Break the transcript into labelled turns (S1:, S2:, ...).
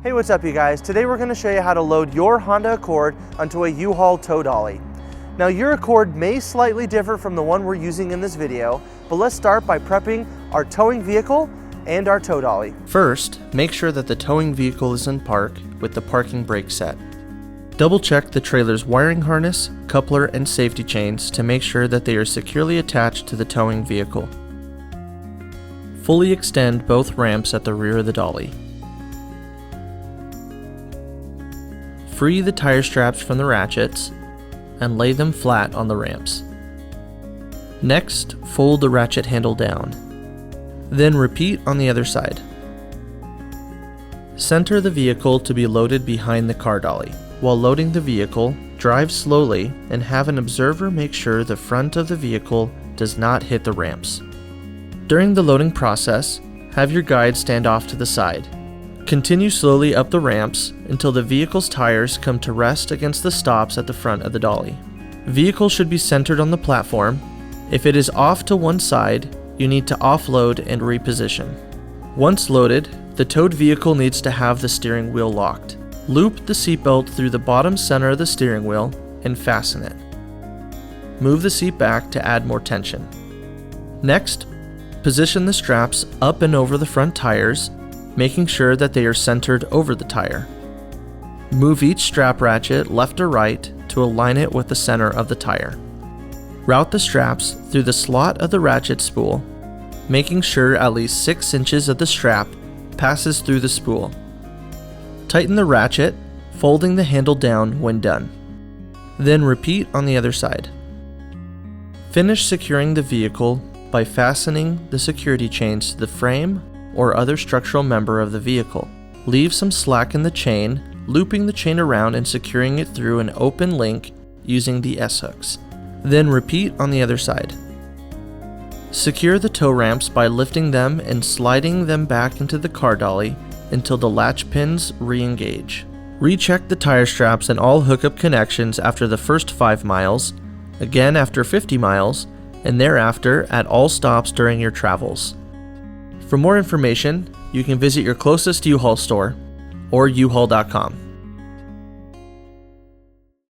S1: Hey, what's up you guys? Today we're going to show you how to load your Honda Accord onto a U-Haul Tow Dolly. Now your Accord may slightly differ from the one we're using in this video, but let's start by prepping our towing vehicle and our tow dolly.
S2: First, make sure that the towing vehicle is in park with the parking brake set. Double check the trailer's wiring harness, coupler, and safety chains to make sure that they are securely attached to the towing vehicle. Fully extend both ramps at the rear of the dolly. Free the tire straps from the ratchets and lay them flat on the ramps. Next, fold the ratchet handle down. Then repeat on the other side. Center the vehicle to be loaded behind the car dolly. While loading the vehicle, drive slowly and have an observer make sure the front of the vehicle does not hit the ramps. During the loading process, have your guide stand off to the side. Continue slowly up the ramps until the vehicle's tires come to rest against the stops at the front of the dolly. Vehicle should be centered on the platform. If it is off to one side, you need to offload and reposition. Once loaded, the towed vehicle needs to have the steering wheel locked. Loop the seatbelt through the bottom center of the steering wheel and fasten it. Move the seat back to add more tension. Next, position the straps up and over the front tires, making sure that they are centered over the tire. Move each strap ratchet left or right to align it with the center of the tire. Route the straps through the slot of the ratchet spool, making sure at least 6 inches of the strap passes through the spool. Tighten the ratchet, folding the handle down when done. Then repeat on the other side. Finish securing the vehicle by fastening the security chains to the frame or other structural member of the vehicle. Leave some slack in the chain, looping the chain around and securing it through an open link using the S-hooks. Then repeat on the other side. Secure the tow ramps by lifting them and sliding them back into the car dolly until the latch pins re-engage. Recheck the tire straps and all hookup connections after the first 5 miles, again after 50 miles, and thereafter at all stops during your travels. For more information, you can visit your closest U-Haul store or uhaul.com.